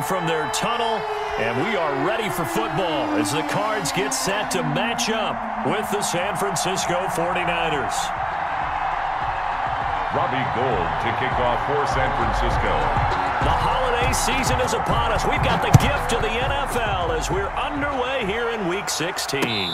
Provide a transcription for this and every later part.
from their tunnel, and we are ready for football as the Cards get set to match up with the San Francisco 49ers. Robbie Gould to kick off for San Francisco. The holiday season is upon us. We've got the gift of the NFL as we're underway here in Week 16.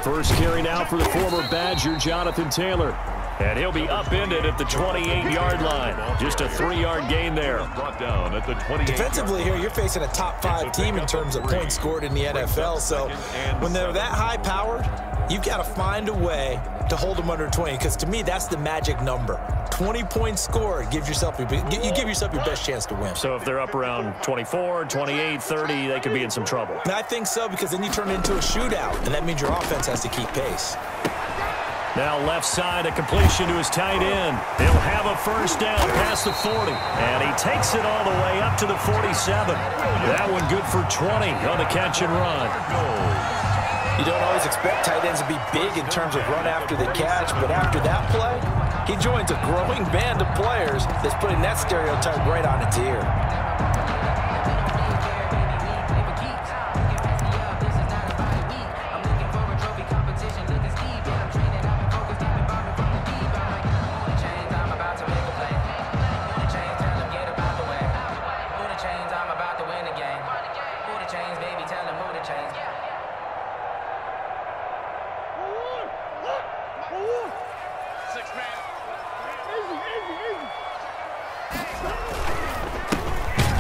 First carry now for the former Badger, Jonathan Taylor. And he'll be upended at the 28-yard line. Just a 3-yard gain there. Brought down at the 28. Defensively here, you're facing a top-5 team in terms of points scored in the NFL. So when they're that high-powered, you've got to find a way to hold them under 20. Because to me, that's the magic number. 20 points scored, you give yourself your best chance to win. So if they're up around 24, 28, 30, they could be in some trouble. And I think so, because then you turn it into a shootout, and that means your offense has to keep pace. Now left side, a completion to his tight end. He'll have a first down past the 40. And he takes it all the way up to the 47. That one good for 20 on the catch and run. You don't always expect tight ends to be big in terms of run after the catch, but after that play, he joins a growing band of players that's putting that stereotype right on its ear.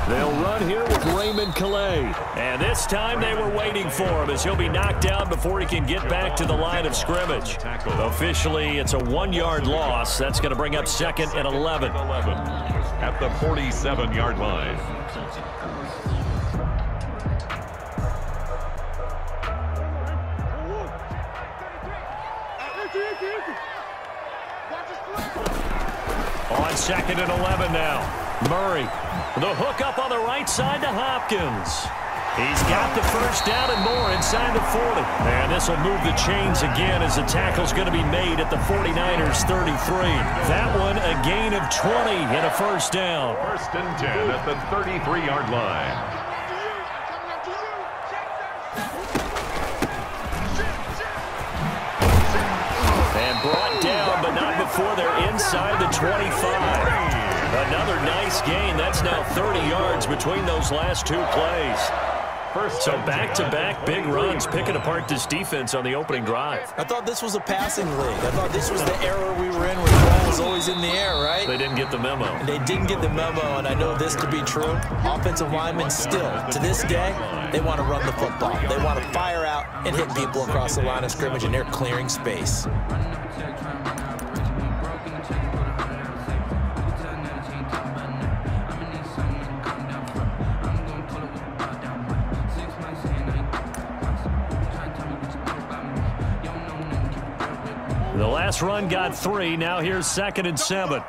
They'll run here with Raymond Calais. And this time they were waiting for him as he'll be knocked down before he can get back to the line of scrimmage. Officially, it's a 1-yard loss. That's going to bring up 2nd and 11. At the 47-yard line. On 2nd and 11 now. Murray, the hook up on the right side to Hopkins. He's got the first down and more inside the 40. And this will move the chains again as the tackle's going to be made at the 49ers 33. That one a gain of 20 and a first down. 1st and 10 at the 33-yard line. And brought down, but not before they're inside the 25. Another nice gain. That's now 30 yards between those last 2 plays. So back-to-back big runs, picking apart this defense on the opening drive. I thought this was a passing league. I thought this was the era we were in where the ball was always in the air, right? They didn't get the memo. They didn't get the memo, and I know this to be true. Offensive linemen still, to this day, they want to run the football. They want to fire out and hit people across the line of scrimmage, and they're clearing space. The last run got 3. Now here's 2nd and 7.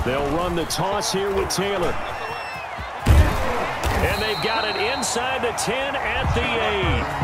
They'll run the toss here with Taylor. And they've got it inside the 10 at the 8.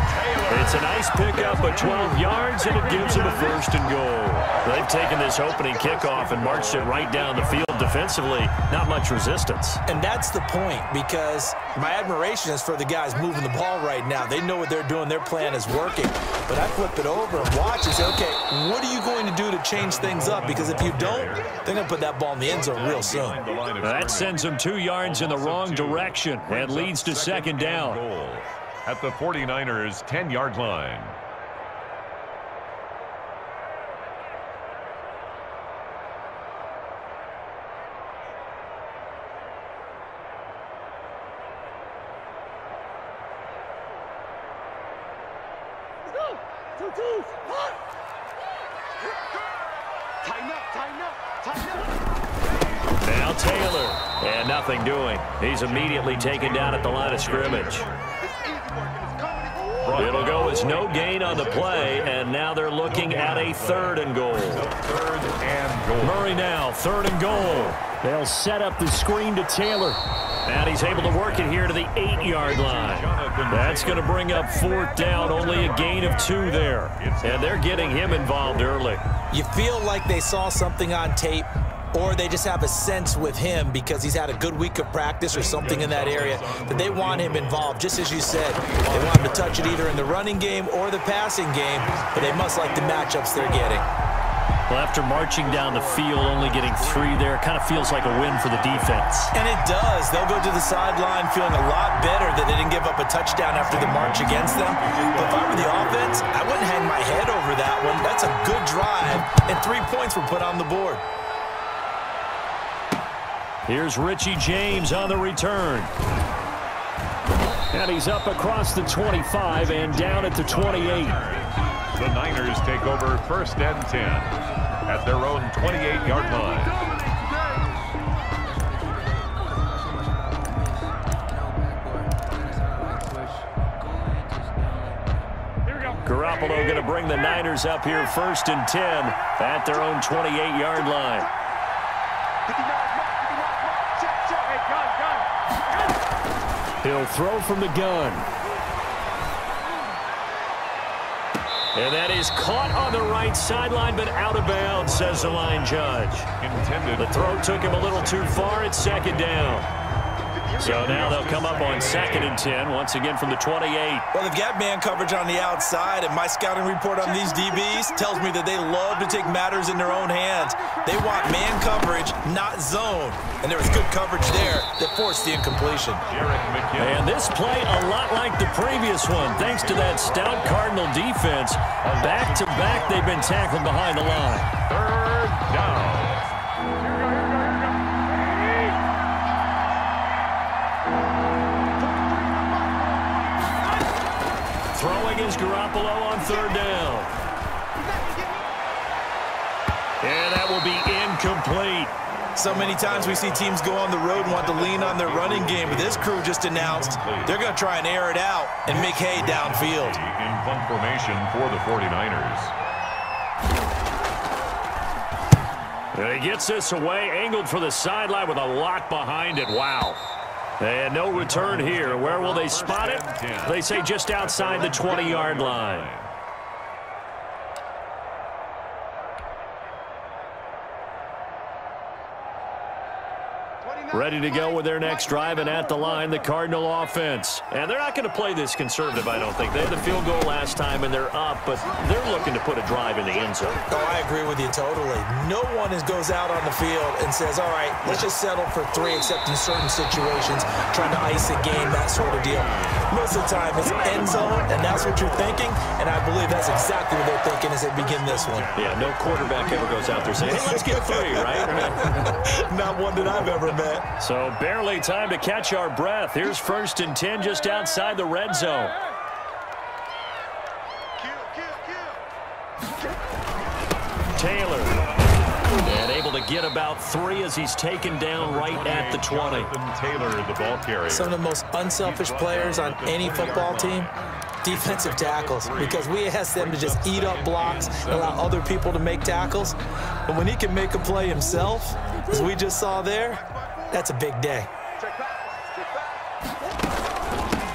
It's a nice pickup of 12 yards, and it gives them a 1st and goal. They've taken this opening kickoff and marched it right down the field defensively. Not much resistance. And that's the point, because my admiration is for the guys moving the ball right now. They know what they're doing. Their plan is working. But I flip it over and watch and say, okay, what are you going to do to change things up? Because if you don't, they're going to put that ball in the end zone real soon. That sends them 2 yards in the wrong direction and leads to 2nd down. At the 49ers 10-yard line. Now Taylor, and nothing doing. He's immediately taken down at the line of scrimmage. It'll go as no gain on the play, and now they're looking at a 3rd and goal. Murray now, 3rd and goal. They'll set up the screen to Taylor. And he's able to work it here to the 8-yard line. That's going to bring up 4th down, only a gain of 2 there. And they're getting him involved early. You feel like they saw something on tape, or they just have a sense with him because he's had a good week of practice or something in that area that they want him involved. Just as you said, they want him to touch it either in the running game or the passing game, but they must like the matchups they're getting. Well, after marching down the field, only getting 3 there, kind of feels like a win for the defense. And it does. They'll go to the sideline feeling a lot better that they didn't give up a touchdown after the march against them. But if I were the offense, I wouldn't hang my head over that one. That's a good drive, and 3 points were put on the board. Here's Richie James on the return. And he's up across the 25 and down at the 28. The Niners take over 1st and 10 at their own 28-yard line. Garoppolo going to bring the Niners up here 1st and 10 at their own 28-yard line. He'll throw from the gun. And that is caught on the right sideline, but out of bounds, says the line judge. The throw took him a little too far. It's 2nd down. So now they'll come up on 2nd and 10, once again from the 28. Well, they've got man coverage on the outside, and my scouting report on these DBs tells me that they love to take matters in their own hands. They want man coverage, not zone. And there was good coverage there that forced the incompletion. And this play a lot like the previous one, thanks to that stout Cardinal defense. Back-to-back, they've been tackled behind the line. 3rd down. Throwing is Garoppolo on 3rd down. And that will be incomplete. So many times we see teams go on the road and want to lean on their running game, but this crew just announced they're going to try and air it out and make hay downfield. In punt formation for the 49ers. And he gets this away, angled for the sideline with a lock behind it. Wow. And no return here. Where will they spot it? They say just outside the 20-yard line. Ready to go with their next drive, and at the line, the Cardinal offense. And they're not going to play this conservative, I don't think. They had the field goal last time, and they're up, but they're looking to put a drive in the end zone. Oh, I agree with you totally. No one goes out on the field and says, all right, let's just settle for 3, except in certain situations, trying to ice a game, that sort of deal. Most of the time, it's end zone, and that's what you're thinking, and I believe that's exactly what they're thinking as they begin this one. Yeah, no quarterback ever goes out there saying, hey, let's get 3, right? Not one that I've ever met. So barely time to catch our breath. Here's 1st and 10 just outside the red zone. Taylor. And able to get about 3 as he's taken down right at the 20. Taylor, the ball carrier. Some of the most unselfish players on any football team, defensive tackles, because we ask them to just eat up blocks and allow other people to make tackles. But when he can make a play himself, as we just saw there, that's a big day.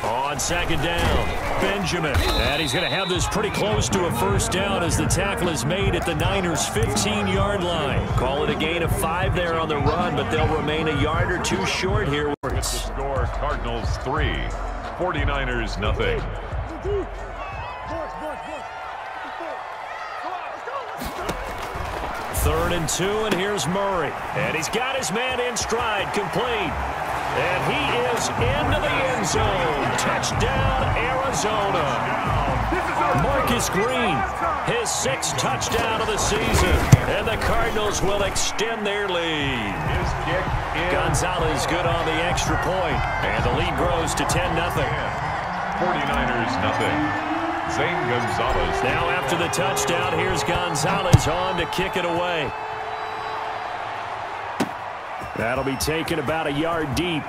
On 2nd down, Benjamin. And he's going to have this pretty close to a 1st down as the tackle is made at the Niners' 15-yard line. Call it a gain of 5 there on the run, but they'll remain a yard or 2 short here. With the score, Cardinals 3, 49ers nothing. Third and 2, and here's Murray. And he's got his man in stride, complete. And he is into the end zone. Touchdown, Arizona. Marcus Green, his 6th touchdown of the season. And the Cardinals will extend their lead. Gonzalez good on the extra point. And the lead grows to 10-0. 49ers nothing. Zane Gonzalez. Now after the touchdown, here's Gonzalez on to kick it away. That'll be taken about a yard deep.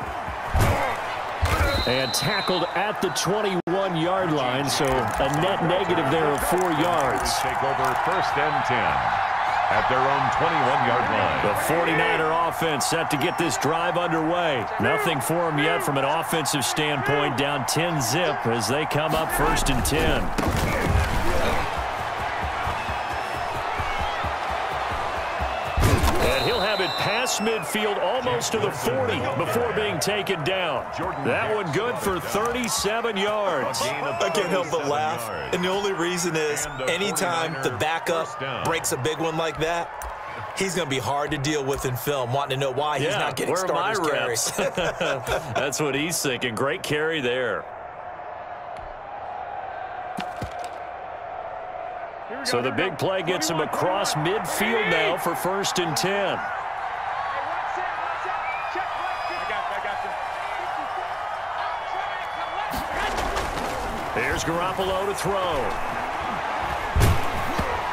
And tackled at the 21-yard line, so a net negative there of 4 yards. Take over first and 10 at their own 21-yard line. The 49er offense set to get this drive underway. Nothing for them yet from an offensive standpoint, down 10-zip as they come up first and 10. Past midfield almost to the 40 before being taken down. That one good for 37 yards. I can't help but laugh. And the only reason is anytime the backup breaks a big one like that, he's going to be hard to deal with in film, wanting to know why he's not getting starters carries. That's what he's thinking. Great carry there. So the big play gets him across midfield now for first and 10. Here's Garoppolo to throw.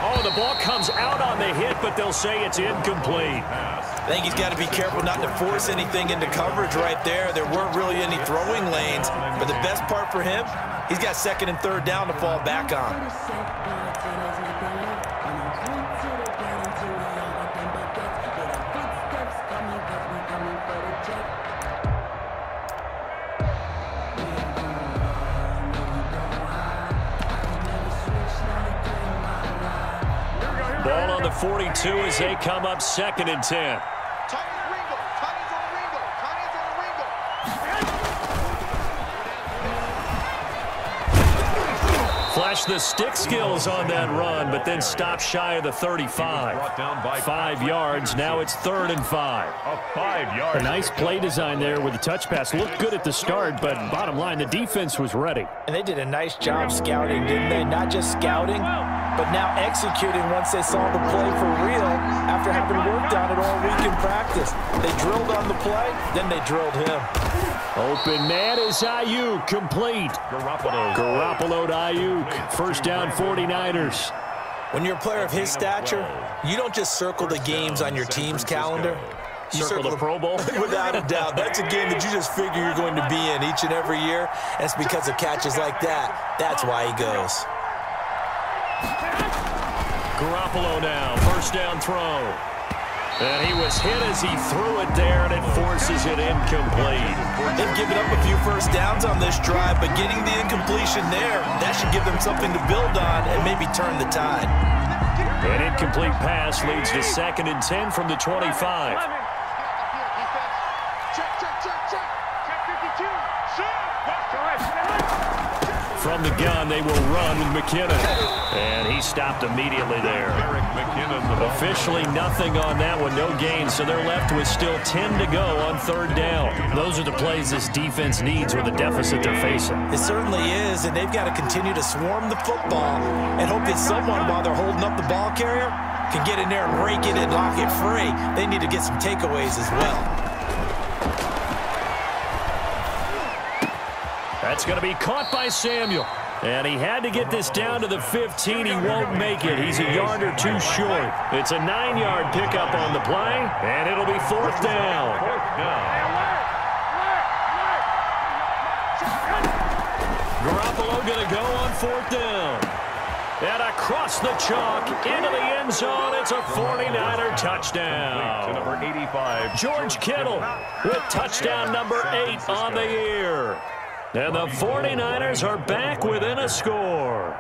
Oh, the ball comes out on the hit, but they'll say it's incomplete. I think he's got to be careful not to force anything into coverage right there. There weren't really any throwing lanes, but the best part for him, he's got second and third down to fall back on. Ball on the 42 as they come up second and 10. Flash the stick skills on that run, but then stop shy of the 35. 5 yards. Now it's third and 5. A nice play design there with the touch pass. Looked good at the start, but bottom line, the defense was ready. And they did a nice job scouting, didn't they? Not just scouting, but now executing once they saw the play for real after having worked on it all week in practice. They drilled on the play, then they drilled him. Open man is Ayuk, complete. Garoppolo to Ayuk. First down 49ers. When you're a player of his stature, you don't just circle the games on your team's calendar. You circle the Pro Bowl? Without a doubt. That's a game that you just figure you're going to be in each and every year. And it's because of catches like that. That's why he goes. Garoppolo now, first down throw. And he was hit as he threw it there, and it forces it incomplete. They've given up a few first downs on this drive, but getting the incompletion there, that should give them something to build on and maybe turn the tide. An incomplete pass leads to second and 10 from the 25. From the gun, they will run with McKinnon. And he stopped immediately there. Officially nothing on that one, no gain, so they're left with still 10 to go on third down. Those are the plays this defense needs with the deficit they're facing. It certainly is, and they've got to continue to swarm the football and hope that someone, while they're holding up the ball carrier, can get in there and rake it and lock it free. They need to get some takeaways as well. That's going to be caught by Samuel. And he had to get this down to the 15. He won't make it. He's a yard or two short. It's a 9-yard pickup on the play, and it'll be fourth down. Garoppolo going to go on fourth down. And across the chalk into the end zone. It's a 49er touchdown. To number 85. George Kittle with touchdown number 8 on the year. And the 49ers are back within a score.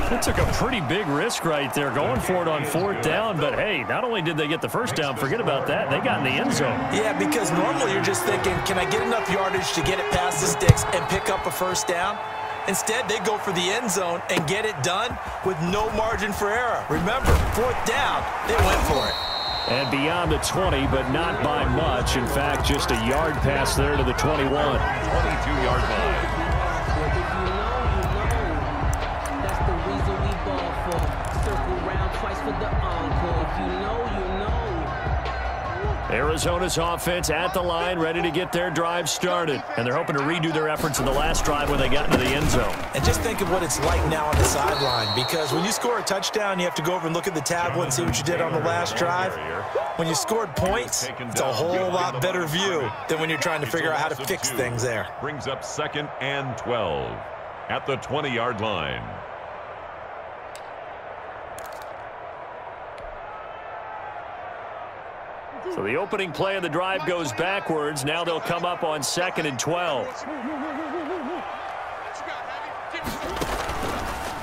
They took a pretty big risk right there going for it on fourth down. But, hey, not only did they get the first down, forget about that, they got in the end zone. Yeah, because normally you're just thinking, can I get enough yardage to get it past the sticks and pick up a first down? Instead, they go for the end zone and get it done with no margin for error. Remember, fourth down, they went for it. And beyond the 20, but not by much. In fact, just a yard pass there to the 21. 22-yard line. That's the reason we ball for. Circle round twice for the encore. If you know, you know. Arizona's offense at the line, ready to get their drive started. And they're hoping to redo their efforts in the last drive when they got into the end zone. And just think of what it's like now on the sideline, because when you score a touchdown, you have to go over and look at the tablet and see what you did on the last drive. When you scored points, it's a whole lot better view than when you're trying to figure out how to fix things there. Brings up 2nd and 12 at the 20-yard line. So the opening play of the drive goes backwards. Now they'll come up on 2nd and 12.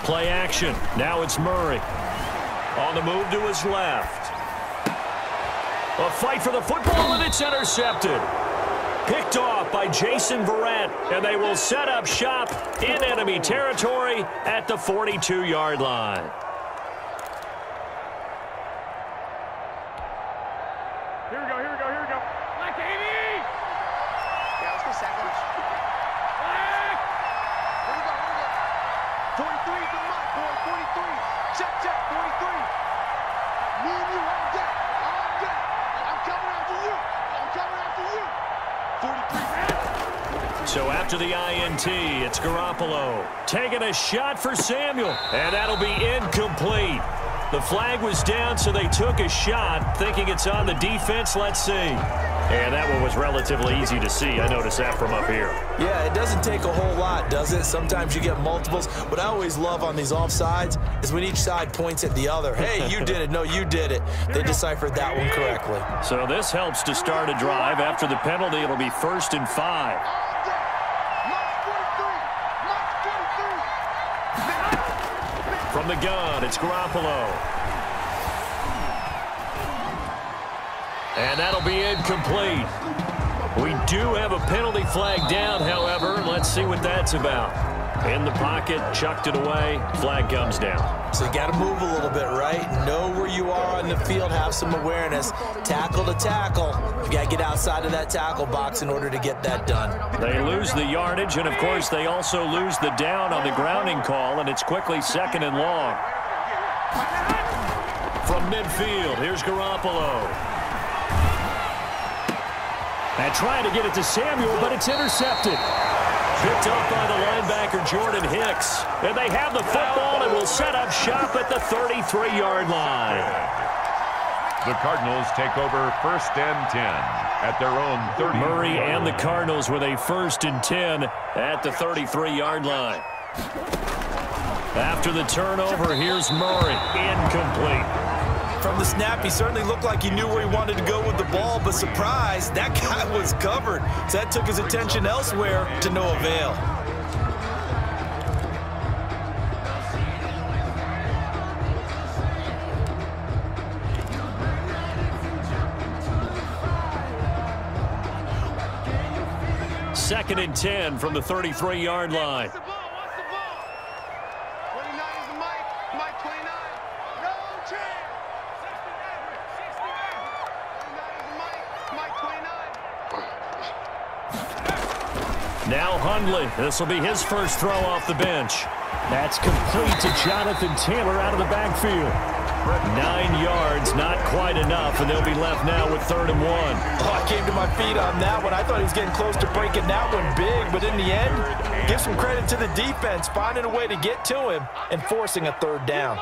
Play action. Now it's Murray. On the move to his left. A fight for the football, and it's intercepted. Picked off by Jason Verrett, and they will set up shop in enemy territory at the 42-yard line. Here we go. Like 80! Yeah, let's go second. Black! Here we go. 43 is the mark, boy. 43. Check, 43. Me and you on deck. I'm coming after you. 43. So after the INT, it's Garoppolo taking a shot for Samuel, and that'll be incomplete. The flag was down, so they took a shot, thinking it's on the defense. Let's see. And that one was relatively easy to see. I noticed that from up here. Yeah, it doesn't take a whole lot, does it? Sometimes you get multiples. What I always love on these offsides is when each side points at the other. Hey, you did it. No, you did it. They deciphered that one correctly. So this helps to start a drive. After the penalty, it'll be 1st and 5. From the gun, it's Garoppolo. And that'll be incomplete. We do have a penalty flag down, however. Let's see what that's about. In the pocket, chucked it away. Flag comes down. So you got to move a little bit, right? Know where you are on the field, have some awareness. Tackle to tackle. You got to get outside of that tackle box in order to get that done. They lose the yardage, and of course they also lose the down on the grounding call, and it's quickly 2nd and long. From midfield, here's Garoppolo. And trying to get it to Samuel, but it's intercepted. Picked up by the linebacker, Jordan Hicks. And they have the football and will set up shop at the 33-yard line. The Cardinals take over 1st and 10 at their own 30. Murray and the Cardinals with a 1st and 10 at the 33-yard line. After the turnover, here's Murray. Incomplete. From the snap, he certainly looked like he knew where he wanted to go with the ball, but surprise, that guy was covered. So that took his attention elsewhere to no avail. Second and 10 from the 33-yard line. Now Hundley. This will be his first throw off the bench. That's complete to Jonathan Taylor out of the backfield. 9 yards, not quite enough, and they'll be left now with 3rd and 1. Oh, I came to my feet on that one. I thought he was getting close to breaking that one big, but in the end, give some credit to the defense, finding a way to get to him and forcing a 3rd down.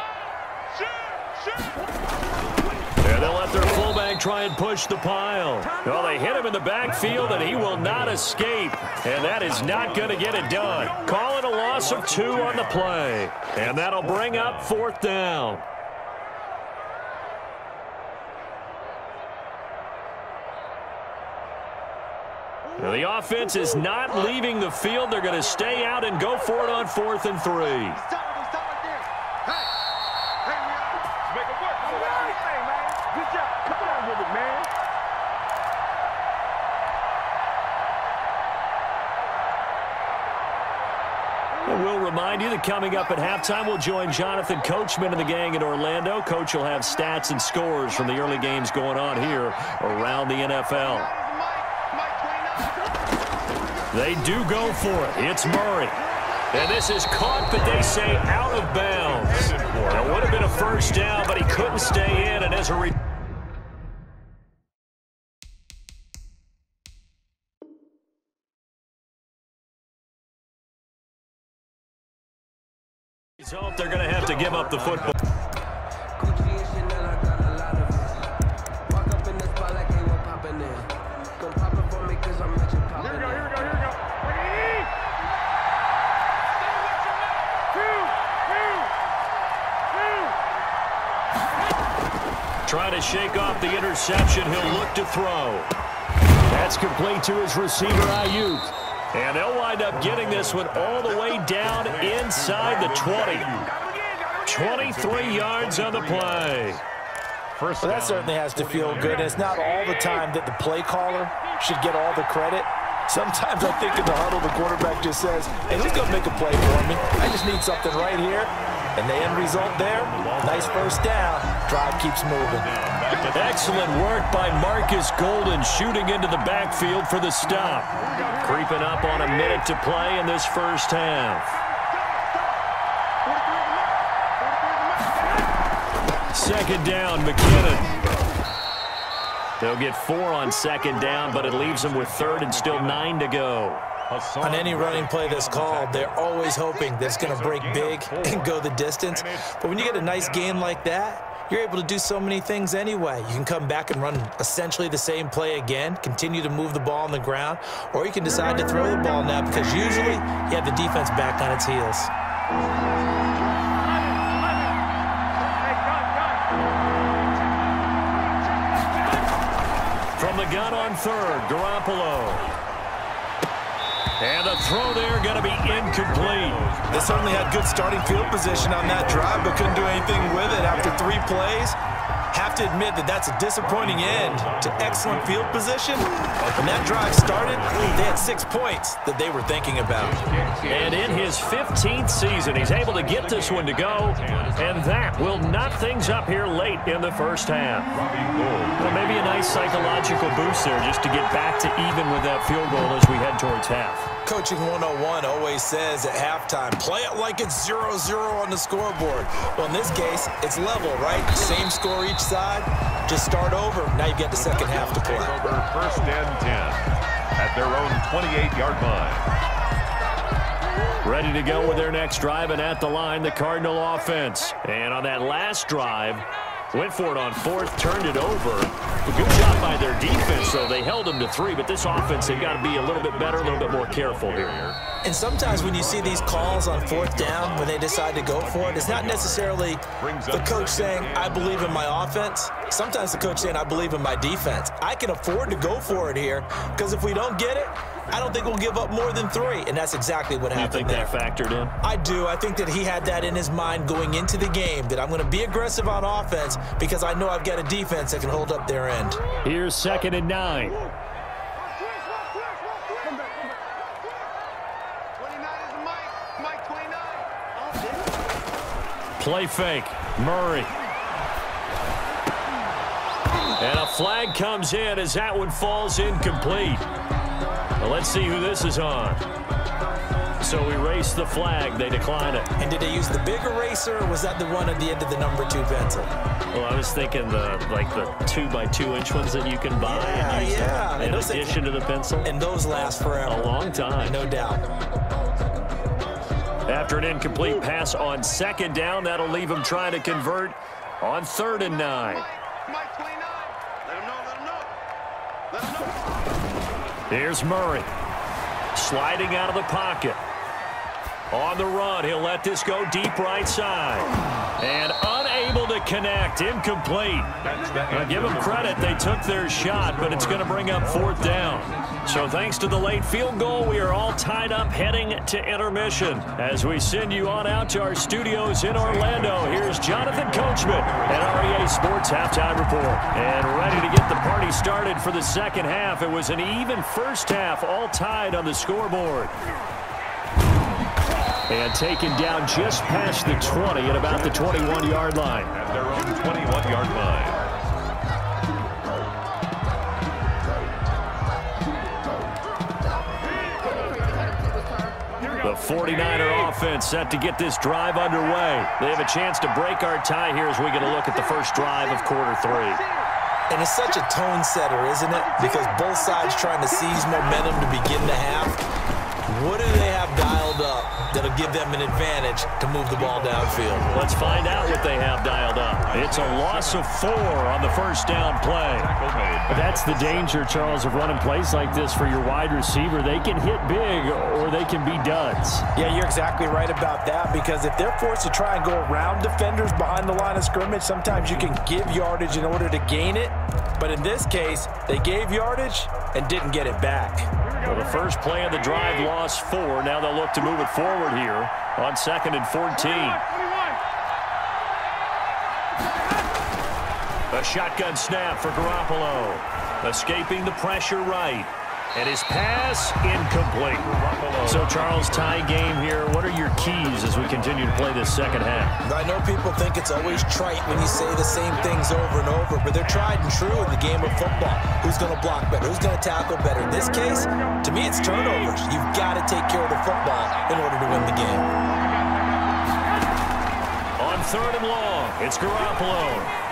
And they'll let their fullback try and push the pile. Well, they hit him in the backfield, and he will not escape. And that is not going to get it done. Call it a loss of 2 on the play. And that'll bring up 4th down. Now, the offense is not leaving the field. They're going to stay out and go for it on 4th and 3. We'll remind you that coming up at halftime, we'll join Jonathan Coachman and the gang in Orlando. Coach will have stats and scores from the early games going on here around the NFL. They do go for it. It's Murray. And this is caught, but they say out of bounds. It would have been a 1st down, but he couldn't stay in, and as a Let's hope they're going to have to give up the football. Trying to shake off the interception. He'll look to throw. That's complete to his receiver, Ayuk. And they'll wind up getting this one all the way down inside the 20. 23 yards on the play. Well, that certainly has to feel good. And it's not all the time that the play caller should get all the credit. Sometimes I think in the huddle, the quarterback just says, hey, who's going to make a play for me? I just need something right here. And the end result there, nice first down. Drive keeps moving. Excellent work by Marcus Golden, shooting into the backfield for the stop. Creeping up on a minute to play in this first half. Second down, McKinnon. They'll get 4 on second down, but it leaves them with third and still 9 to go. On any running play that's called, they're always hoping that it's going to break big and go the distance. But when you get a nice game like that, you're able to do so many things anyway. You can come back and run essentially the same play again, continue to move the ball on the ground, or you can decide to throw the ball now because usually you have the defense back on its heels. From the gun on third, Garoppolo. And the throw there going to be incomplete. They certainly had good starting field position on that drive, but couldn't do anything with it after 3 plays. Have to admit that that's a disappointing end to excellent field position. When that drive started, they had 6 points that they were thinking about. And in his 15th season, he's able to get this one to go, and that will knock things up here late in the first half. Well, maybe a nice psychological boost there just to get back to even with that field goal as we head towards half. Coaching 101 always says at halftime, play it like it's 0-0 on the scoreboard. Well, in this case, it's level, right? Same score each side. Just start over. Now you get the second half to play. Over first and 10 at their own 28-yard line. Ready to go with their next drive, and at the line, the Cardinal offense. And on that last drive, went for it on fourth, turned it over. A good job by their defense, though. They held them to 3, but this offense, they've got to be a little bit better, a little bit more careful here. And sometimes when you see these calls on fourth down, when they decide to go for it, it's not necessarily the coach saying, I believe in my offense. Sometimes the coach saying, I believe in my defense. I can afford to go for it here, because if we don't get it, I don't think we'll give up more than 3, and that's exactly what happened there. You think that factored in? I do. I think that he had that in his mind going into the game, that I'm going to be aggressive on offense because I know I've got a defense that can hold up their end. Here's 2nd and 9. 29 is Mike 29. Play fake. Murray. And a flag comes in as that one falls incomplete. Well, let's see who this is on. So we erase the flag. They decline it. And did they use the big eraser, or was that the one at the end of the number 2 pencil? Well, I was thinking the 2x2-inch ones that you can buy. Yeah. In addition to the pencil. And those last forever. A long time. No doubt. After an incomplete pass on 2nd down, that'll leave them trying to convert on 3rd and 9. Mike 29. Let him know. Let him know. Here's Murray. Sliding out of the pocket. On the run, he'll let this go deep right side. And unable to connect. Incomplete. Now, give them credit. They took their shot, but it's going to bring up 4th down. So thanks to the late field goal, we are all tied up heading to intermission. As we send you on out to our studios in Orlando, here's Jonathan Coachman at REA Sports Halftime Report. And ready to get the party started for the second half. It was an even first half, all tied on the scoreboard. And taken down just past the 20 at about the 21-yard line. At their own 21-yard line. The 49er offense set to get this drive underway. They have a chance to break our tie here as we get a look at the first drive of quarter 3. And it's such a tone setter, isn't it? Because both sides trying to seize momentum to begin the half. What do they have dialed dialed up that'll give them an advantage to move the ball downfield. Let's find out what they have dialed up. It's a loss of 4 on the first down play. That's the danger, Charles, of running plays like this for your wide receiver. They can hit big or they can be duds. Yeah, you're exactly right about that, because if they're forced to try and go around defenders behind the line of scrimmage, sometimes you can give yardage in order to gain it. But in this case, they gave yardage and didn't get it back. Well, the first play of the drive lost 4. Now they'll look to move it forward here on 2nd and 14. A shotgun snap for Garoppolo. Escaping the pressure right. And his pass incomplete. So, Charles, tie game here. What are your keys as we continue to play this second half? I know people think it's always trite when you say the same things over and over, but they're tried and true in the game of football. Who's going to block better? Who's going to tackle better? In this case, to me, it's turnovers. You've got to take care of the football in order to win the game. On 3rd and long, it's Garoppolo.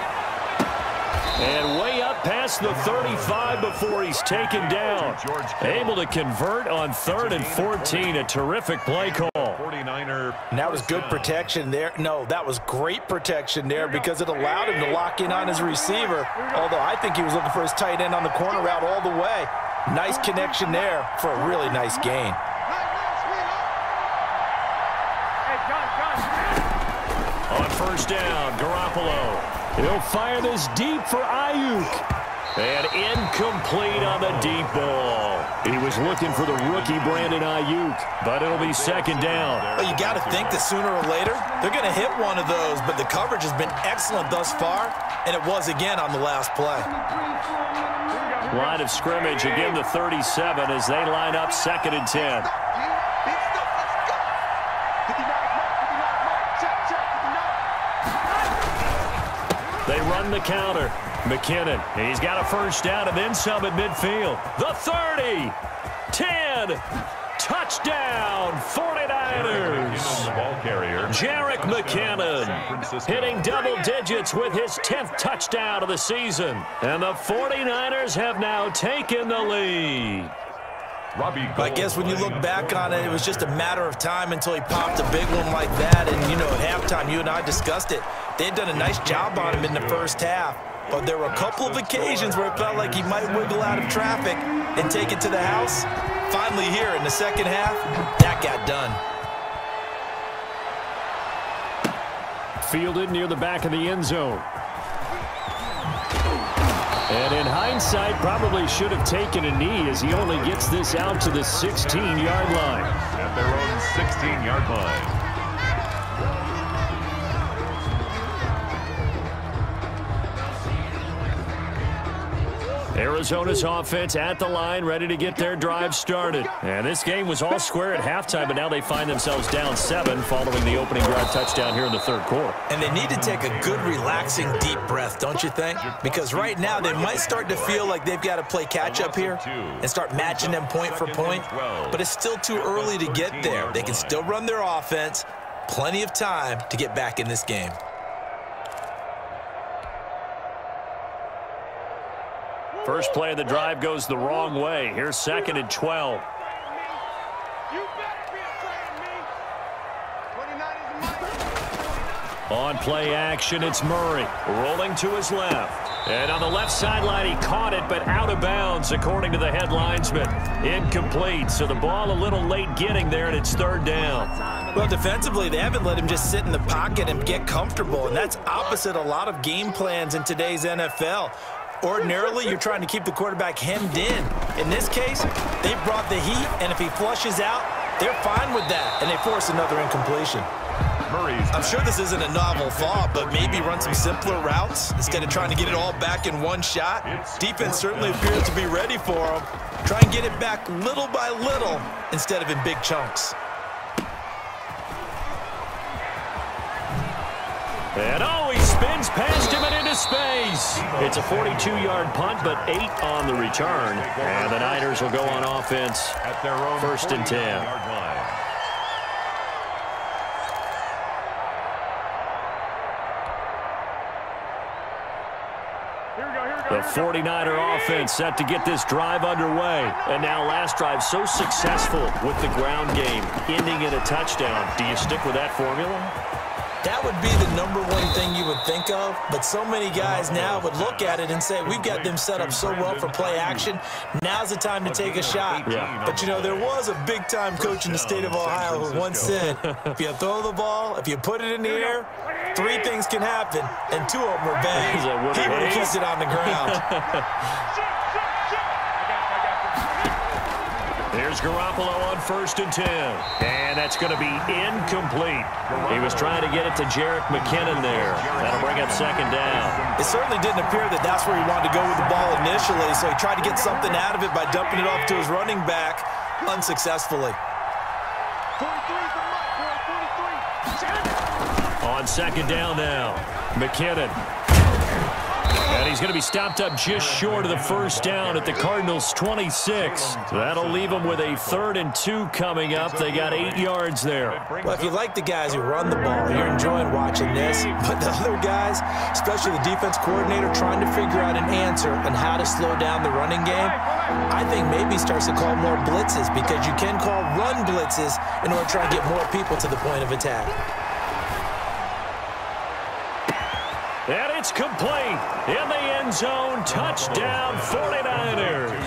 And way up past the 35 before he's taken down. Able to convert on 3rd and 14. A terrific play call. And that was good protection there. No, that was great protection there because it allowed him to lock in on his receiver. Although I think he was looking for his tight end on the corner route all the way. Nice connection there for a really nice gain. On 1st down, Garoppolo. He'll fire this deep for Ayuk. And incomplete on the deep ball. He was looking for the rookie Brandon Ayuk, but it'll be 2nd down. Well, you got to think that sooner or later, they're going to hit one of those, but the coverage has been excellent thus far, and it was again on the last play. Line of scrimmage, again the 37 as they line up 2nd and 10. They run the counter. McKinnon, he's got a 1st down and then some at midfield. The 30, 10, touchdown, 49ers. Jerick McKinnon hitting double digits with his 10th touchdown of the season. And the 49ers have now taken the lead. I guess when you look back on it, it was just a matter of time until he popped a big one like that. And, you know, at halftime, you and I discussed it. They had done a nice job on him in the first half. But there were a couple of occasions where it felt like he might wiggle out of traffic and take it to the house. Finally here in the second half, that got done. Fielded near the back of the end zone. And in hindsight, probably should have taken a knee as he only gets this out to the 16-yard line. At their own 16-yard line. Arizona's offense at the line, ready to get their drive started. And this game was all square at halftime, but now they find themselves down 7 following the opening drive touchdown here in the 3rd quarter. And they need to take a good, relaxing, deep breath, don't you think? Because right now they might start to feel like they've got to play catch-up here and start matching them point for point. But it's still too early to get there. They can still run their offense. Plenty of time to get back in this game. First play of the drive goes the wrong way. Here's 2nd and 12. On play action, it's Murray rolling to his left. And on the left sideline, he caught it, but out of bounds, according to the head linesman. Incomplete, so the ball a little late getting there, and it's 3rd down. Well, defensively, they haven't let him just sit in the pocket and get comfortable, and that's opposite a lot of game plans in today's NFL. Ordinarily, you're trying to keep the quarterback hemmed in. In this case, they brought the heat, and if he flushes out, they're fine with that, and they force another incompletion. I'm sure this isn't a novel thought, but maybe run some simpler routes instead of trying to get it all back in one shot. Defense certainly appears to be ready for him. Try and get it back little by little instead of in big chunks. And oh, he spins past him and into space. It's a 42-yard punt, but 8 on the return. And the Niners will go on offense at their own 1st and 10. line. The 49er offense set to get this drive underway. And now last drive so successful with the ground game, ending in a touchdown. Do you stick with that formula? That would be the number one thing you would think of, but so many guys now would look at it and say, we've got them set up so well for play action, now's the time to take a shot. Yeah. But, you know, there was a big-time coach in the state of Ohio who once said, if you throw the ball, if you put it in the air, 3 things can happen, and 2 of them are bad. He would have kept it on the ground. Here's Garoppolo on 1st and 10. And that's going to be incomplete. He was trying to get it to Jerick McKinnon there. That'll bring up 2nd down. It certainly didn't appear that that's where he wanted to go with the ball initially, so he tried to get something out of it by dumping it off to his running back unsuccessfully. On 2nd down now, McKinnon. And he's going to be stopped up just short of the 1st down at the Cardinals' 26. That'll leave them with a 3rd and 2 coming up. They got 8 yards there. Well, if you like the guys who run the ball, you're enjoying watching this. But the other guys, especially the defense coordinator, trying to figure out an answer on how to slow down the running game, I think maybe he starts to call more blitzes, because you can call run blitzes in order to try and get more people to the point of attack. And it's complete. In the end zone, touchdown 49ers.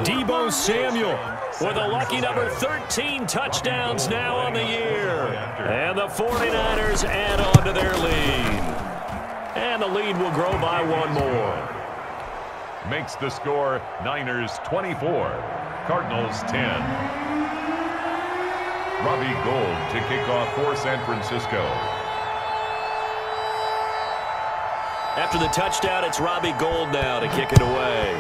Deebo Samuel with a lucky number 13 touchdowns now on the year. And the 49ers add on to their lead. And the lead will grow by 1 more. Makes the score Niners 24, Cardinals 10. Robbie Gould to kick off for San Francisco. After the touchdown, it's Robbie Gould now to kick it away.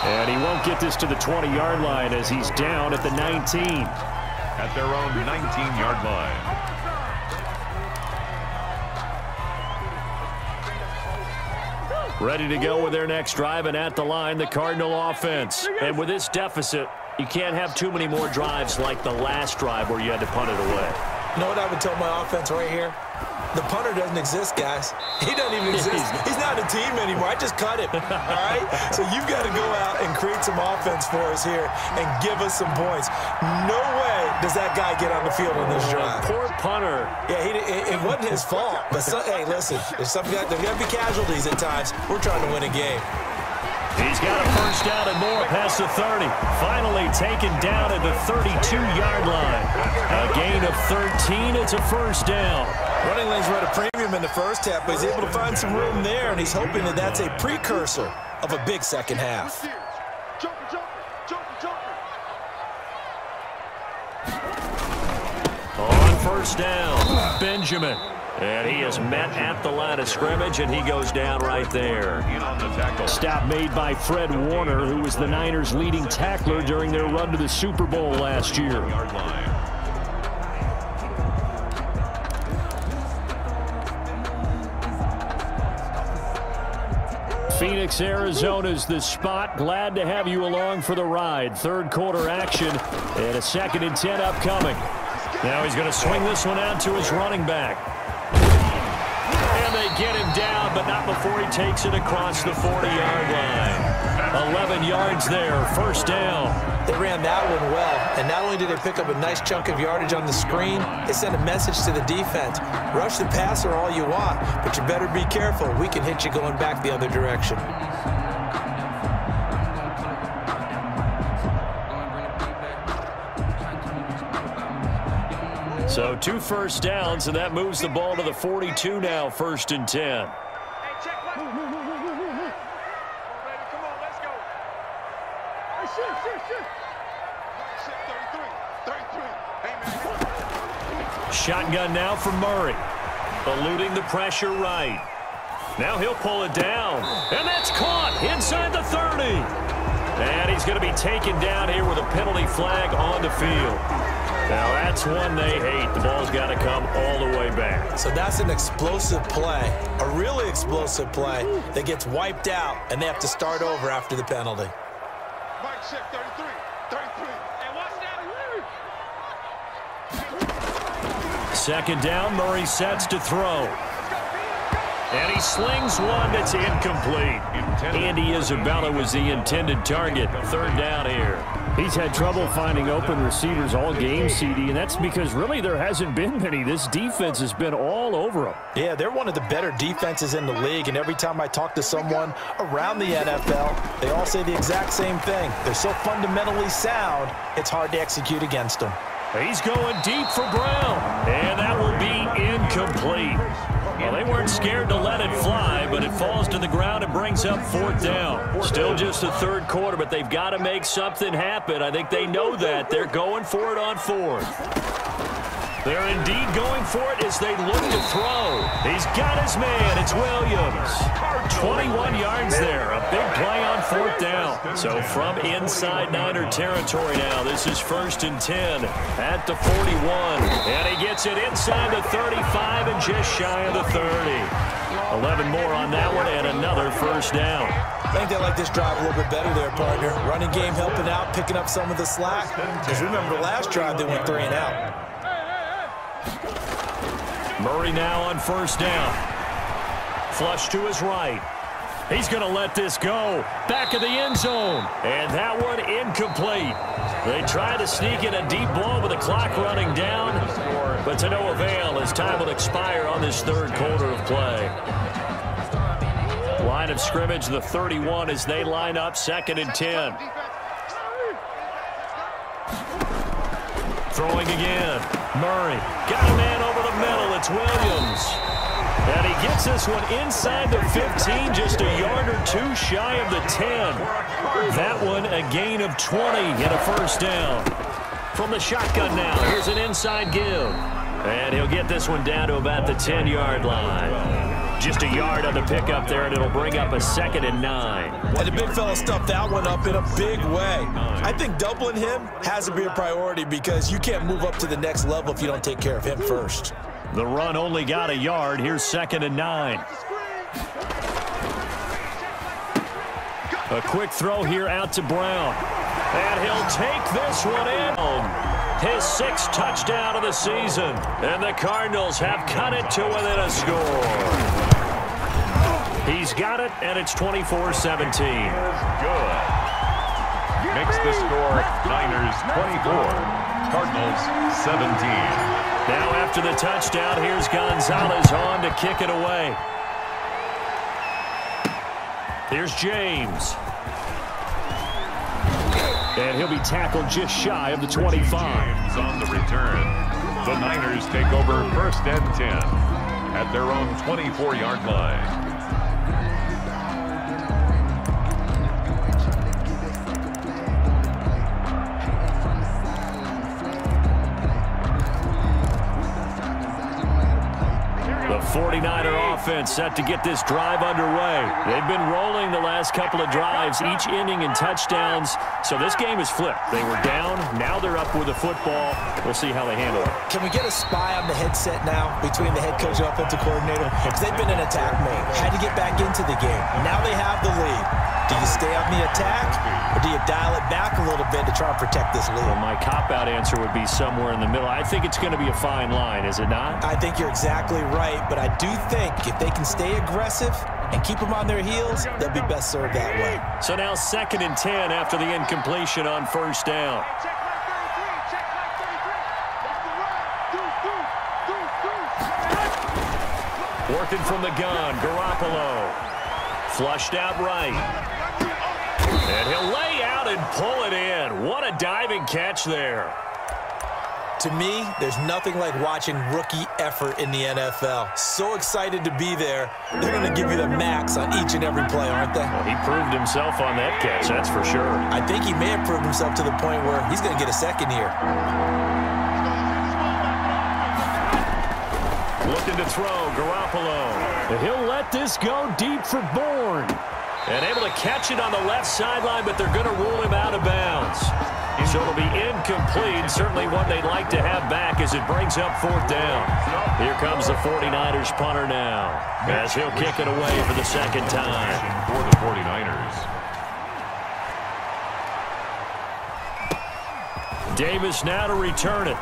And he won't get this to the 20-yard line as he's down at the 19. At their own 19-yard line. Ready to go with their next drive, and at the line, the Cardinal offense. And with this deficit, you can't have too many more drives like the last drive where you had to punt it away. You know what I would tell my offense right here? The punter doesn't exist, guys. He doesn't even exist. He's not a team anymore. I just cut him, all right? So you've got to go out and create some offense for us here and give us some points. No way does that guy get on the field on this drive. Poor punter. Yeah, it wasn't his fault. But, hey, listen, there's got to be casualties at times. We're trying to win a game. He's got a 1st down and more past the 30. Finally taken down at the 32-yard line. A gain of 13. It's a 1st down. Running lanes were at a premium in the first half, but he's able to find some room there, and he's hoping that that's a precursor of a big second half. On 1st down, Benjamin. And he is met at the line of scrimmage, and he goes down right there. Stop made by Fred Warner, who was the Niners' leading tackler during their run to the Super Bowl last year. Phoenix, Arizona's the spot. Glad to have you along for the ride. 3rd quarter action and a 2nd and 10 upcoming. Now he's going to swing this one out to his running back. And they get him down, but not before he takes it across the 40-yard line. 11 yards there, 1st down. They ran that one well, and not only did they pick up a nice chunk of yardage on the screen, they sent a message to the defense. Rush the passer all you want, but you better be careful. We can hit you going back the other direction. So 2 1st downs, and that moves the ball to the 42 now, 1st and 10. Shotgun now for Murray. Eluding the pressure right. Now he'll pull it down. And that's caught inside the 30. And he's going to be taken down here with a penalty flag on the field. Now that's one they hate. The ball's got to come all the way back. So that's an explosive play, a really explosive play that gets wiped out, and they have to start over after the penalty. Mike check 33, 33. Hey, watch that. second down, Murray sets to throw. And he slings one that's incomplete. Andy Isabella was the intended target. Third down here. He's had trouble finding open receivers all game, CD, and that's because really there hasn't been many. This defense has been all over him. Yeah, they're one of the better defenses in the league, and every time I talk to someone around the NFL, they all say the exact same thing. They're so fundamentally sound, it's hard to execute against them. He's going deep for Brown, and that will be incomplete. Well, they weren't scared to let it fly, but it falls to the ground and brings up fourth down. Still just the third quarter, but they've got to make something happen. I think they know that. They're going for it on fourth. They're indeed going for it as they look to throw. He's got his man. It's Williams. 21 yards there. A big play on fourth down. So from inside Niner territory now, this is 1st and 10 at the 41. And he gets it inside the 35 and just shy of the 30. 11 more on that one and another first down. I think they like this drive a little bit better there, partner. Running game helping out, picking up some of the slack. Because remember the last drive, they went 3 and out. Murray now on first down. Flush to his right. He's going to let this go. Back of the end zone. And that one incomplete. They try to sneak in a deep ball with the clock running down, but to no avail as time will expire on this third quarter of play. Line of scrimmage, the 31 as they line up 2nd and 10. Throwing again. Murray got a man over the middle. It's Williams. And he gets this one inside the 15, just a yard or two shy of the 10. That one a gain of 20 and a first down. From the shotgun now, here's an inside give. And he'll get this one down to about the 10-yard line. Just a yard on the pickup there, and it'll bring up a 2nd and 9. And the big fella stuffed that one up in a big way. I think doubling him has to be a priority because you can't move up to the next level if you don't take care of him first. The run only got a yard. Here's 2nd and 9. A quick throw here out to Brown. And he'll take this one in. His 6th touchdown of the season. And the Cardinals have cut it to within a score. He's got it, and it's 24-17. Good. Makes the score Niners 24, Cardinals 17. Now after the touchdown, here's Gonzalez on to kick it away. Here's James. And he'll be tackled just shy of the 25. James on the return. The Niners take over 1st and 10 at their own 24-yard line. The 49er offense set to get this drive underway. They've been rolling the last couple of drives, each inning in touchdowns. So this game is flipped. They were down. Now they're up with the football. We'll see how they handle it. Can we get a spy on the headset now between the head coach and offensive coordinator? Because they've been in attack mode. Had to get back into the game. Now they have the lead. Do you stay on the attack, or do you dial it back a little bit to try and protect this lead? Well, my cop-out answer would be somewhere in the middle. I think it's going to be a fine line, is it not? I think you're exactly right, but I do think if they can stay aggressive and keep them on their heels, they'll be best served that way. So now 2nd and 10 after the incompletion on first down. Working from the gun, Garoppolo. Flushed out right. And he'll lay out and pull it in. What a diving catch there. To me, there's nothing like watching rookie effort in the NFL. So excited to be there. They're going to give you the max on each and every play, aren't they? Well, he proved himself on that catch, that's for sure. I think he may have proved himself to the point where he's going to get a second here. Looking to throw, Garoppolo. And he'll let this go deep for Bourne. And able to catch it on the left sideline, but they're going to rule him out of bounds. So it'll be incomplete. Certainly one they'd like to have back as it brings up fourth down. Here comes the 49ers punter now, as he'll kick it away for the 2nd time. For the 49ers. Davis now to return it.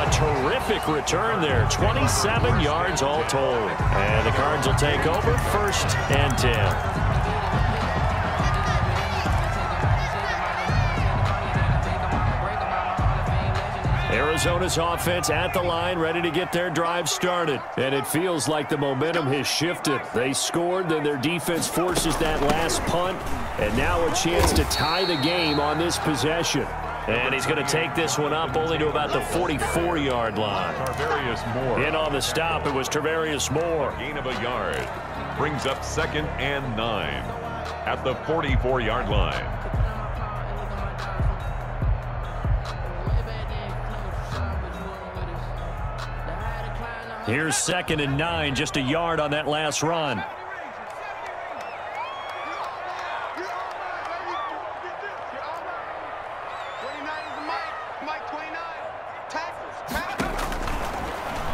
A terrific return there. 27 yards all told. And the Cards will take over 1st and 10. Arizona's offense at the line, ready to get their drive started. And it feels like the momentum has shifted. They scored, then their defense forces that last punt. And now a chance to tie the game on this possession. And he's going to take this one up only to about the 44-yard line. Tarvarius Moore. In on the stop, it was Tarvarius Moore. Gain of a yard. Brings up 2nd and 9 at the 44-yard line. Here's 2nd and 9, just a yard on that last run.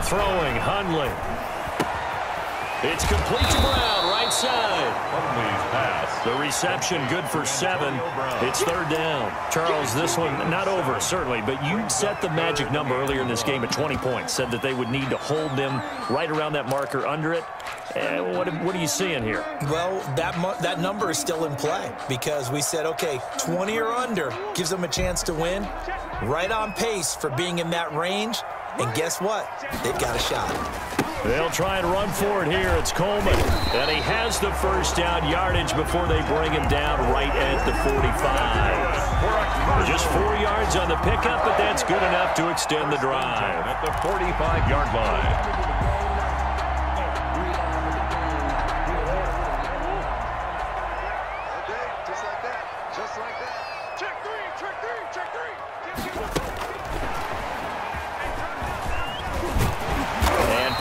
Throwing, Hundley. It's complete to Brown, right side. Hundley's pass. The reception good for 7. It's 3rd down. Charles, this one not over, certainly, but you set the magic number earlier in this game at 20 points. Said that they would need to hold them right around that marker under it. What are you seeing here? Well, that number is still in play because we said, okay, 20 or under gives them a chance to win. Right on pace for being in that range. And guess what? They've got a shot. They'll try and run for it here. It's Coleman. And he has the 1st down yardage before they bring him down right at the 45. Just 4 yards on the pickup, but that's good enough to extend the drive. At the 45-yard line.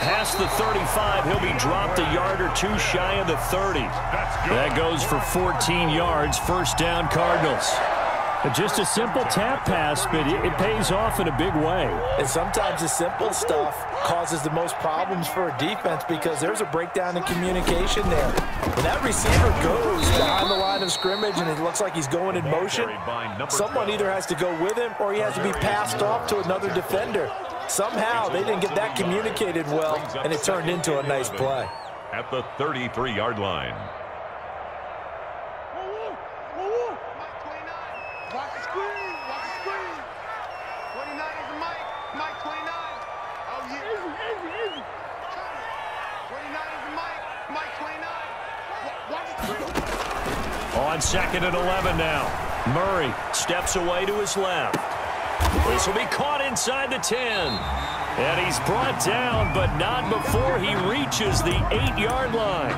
Past the 35, he'll be dropped a yard or 2 shy of the 30. That goes for 14 yards, 1st down Cardinals. Just a simple tap pass, but it pays off in a big way. And sometimes the simple stuff causes the most problems for a defense because there's a breakdown in communication there. When that receiver goes behind the line of scrimmage and it looks like he's going in motion, someone either has to go with him or he has to be passed off to another defender. Somehow they didn't get that communicated well, and it turned into a nice play. At the 33-yard line. Watch the screen. Watch the screen. 29 is the Mike. Mike 29. Oh, yeah. Easy. 29 is the Mike. Mike 29. Watch the screen. On 2nd and 11 now. Murray steps away to his left. This will be caught inside the 10. And he's brought down, but not before he reaches the 8-yard line.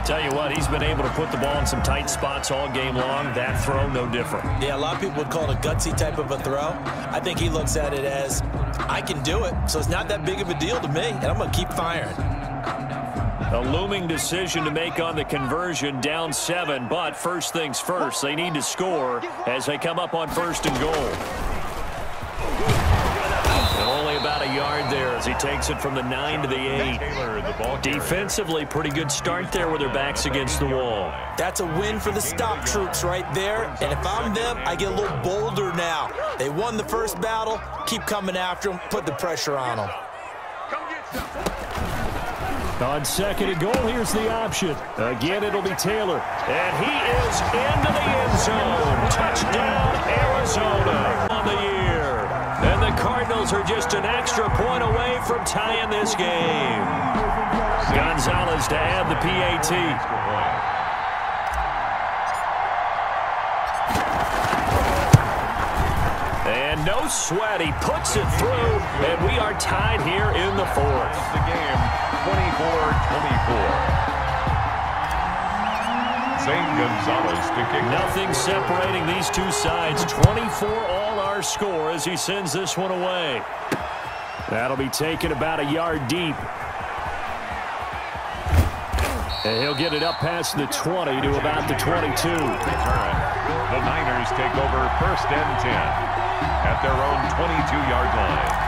Tell you what, he's been able to put the ball in some tight spots all game long. That throw, no different. Yeah, a lot of people would call it a gutsy type of a throw. I think he looks at it as, I can do it, so it's not that big of a deal to me, and I'm going to keep firing. A looming decision to make on the conversion, down 7, but first things first, they need to score as they come up on 1st and goal. And only about a yard there as he takes it from the 9 to the 8. Defensively, pretty good start there with their backs against the wall. That's a win for the stop troops right there. And if I'm them, I get a little bolder now. They won the first battle. Keep coming after them. Put the pressure on them. On 2nd and goal, here's the option. Again, it'll be Taylor. And he is into the end zone. Touchdown, Arizona on the year. And the Cardinals are just an extra point away from tying this game. Gonzalez to add the PAT. And no sweat, he puts it through, and we are tied here in the 4th. The game, 24-24. St. Gonzalez to kick. Nothing separating these two sides. 24 all our score as he sends this one away. That'll be taken about a yard deep. And he'll get it up past the 20 to about the 22. The Niners take over 1st and 10 at their own 22-yard line.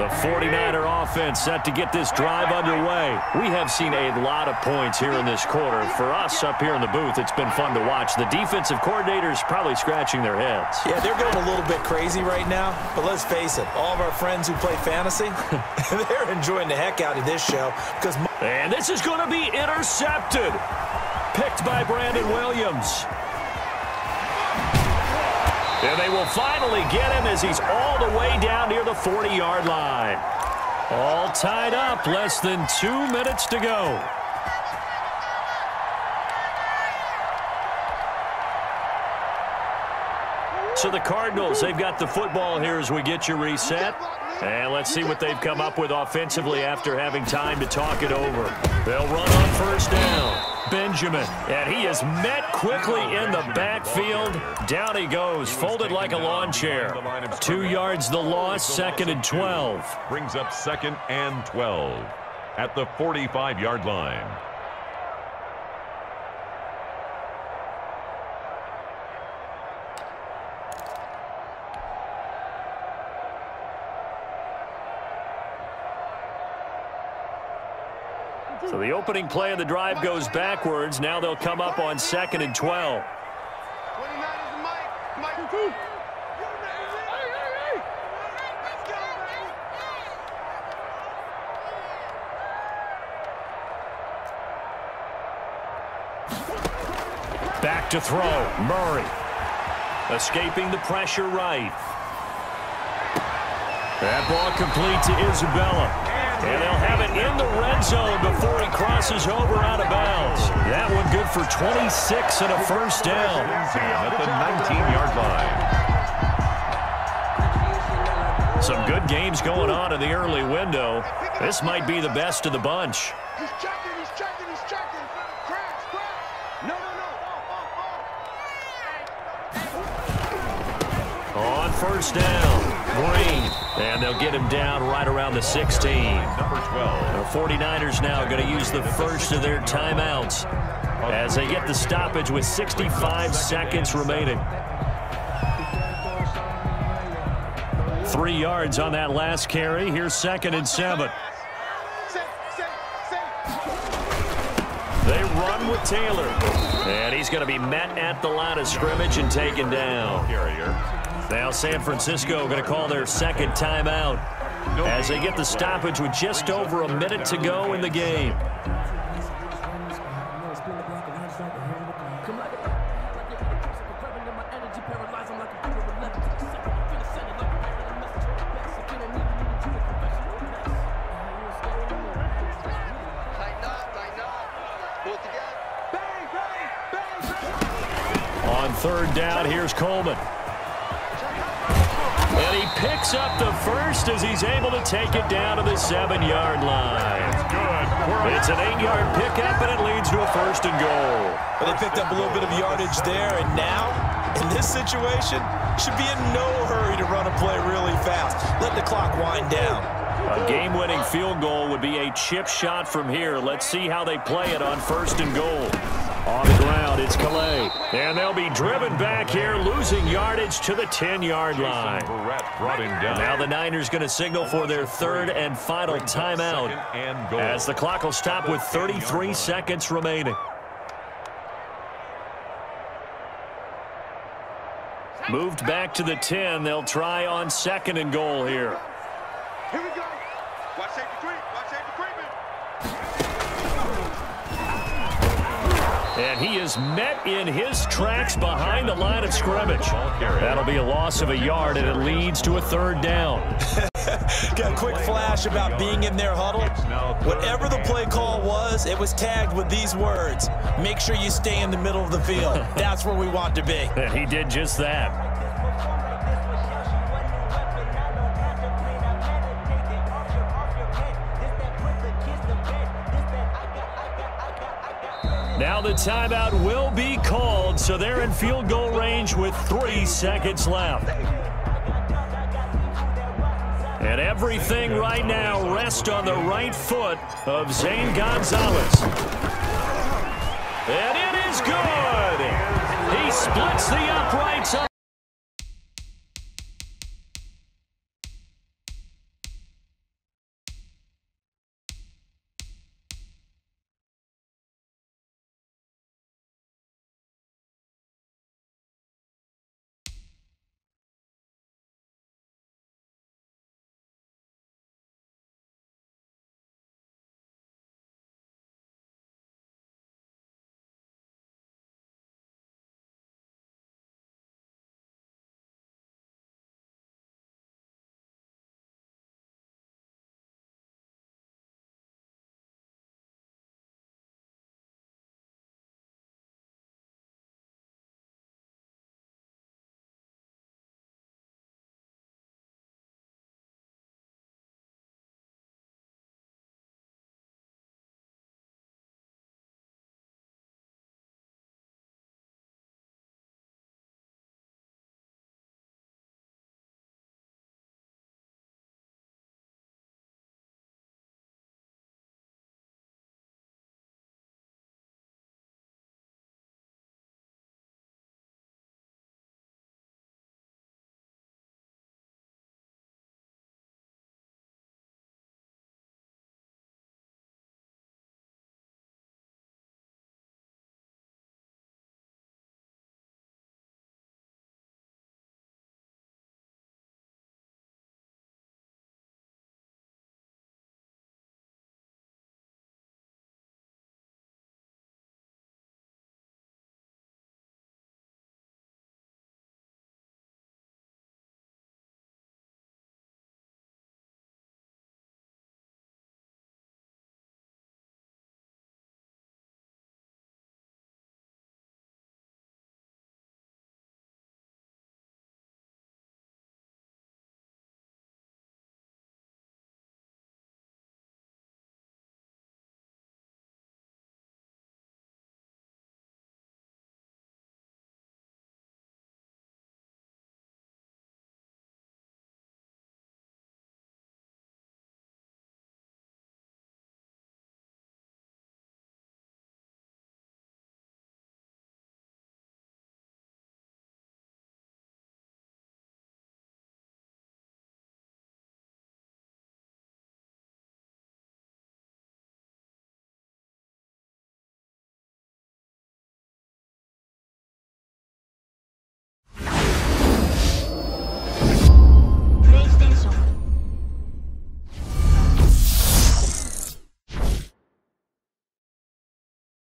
The 49er offense set to get this drive underway. We have seen a lot of points here in this quarter. For us up here in the booth, it's been fun to watch. The defensive coordinators probably scratching their heads. Yeah, they're going a little bit crazy right now, but let's face it, all of our friends who play fantasy, they're enjoying the heck out of this show. And this is going to be intercepted. Picked by Brandon Williams. And they will finally get him as he's all the way down near the 40-yard line. All tied up, less than 2 minutes to go. So the Cardinals, they've got the football here as we get you reset. And let's see what they've come up with offensively after having time to talk it over. They'll run on first down. Benjamin, and he is met quickly in the backfield. Down he goes, folded like a lawn chair. 2 yards the loss, 2nd and 12. Brings up 2nd and 12 at the 45-yard line. So the opening play of the drive goes backwards. Now they'll come up on 2nd and 12. Back to throw. Murray. Escaping the pressure right. That ball complete to Isabella. And they'll have it in the red zone before he crosses over out of bounds. That one good for 26 and a first down. At the 19-yard line. Some good games going on in the early window. This might be the best of the bunch. He's checking, he's checking, he's checking. Crash. No. On first down, Green. And they'll get him down right around the 16. Number 12. The 49ers now going to use the first of their timeouts as they get the stoppage with 65 seconds remaining. 3 yards on that last carry. Here's 2nd and 7. They run with Taylor. And he's going to be met at the line of scrimmage and taken down. Now San Francisco going to call their second timeout as they get the stoppage with just over a minute to go in the game. On 3rd down, here's Coleman. And he picks up the first as he's able to take it down to the 7-yard line. It's an 8-yard pickup, and it leads to a 1st and goal. Well, they picked up a little bit of yardage there, and now, in this situation, should be in no hurry to run a play really fast. Let the clock wind down. A game-winning field goal would be a chip shot from here. Let's see how they play it on 1st and goal. On the ground, it's Calais. And they'll be driven back here, losing yardage to the 10-yard line. Now the Niners going to signal for their 3rd and final timeout as the clock will stop with 33 seconds remaining. Moved back to the 10. They'll try on 2nd and goal here. Here we go. Watch safety creep. Watch safety creeping. And he is met in his tracks behind the line of scrimmage. That'll be a loss of a yard, and it leads to a 3rd down. Got a quick flash about being in their huddle. Whatever the play call was, it was tagged with these words: make sure you stay in the middle of the field. That's where we want to be. And he did just that. Now the timeout will be called, so they're in field goal range with 3 seconds left. And everything right now rests on the right foot of Zane Gonzalez. And it is good. He splits the uprights up.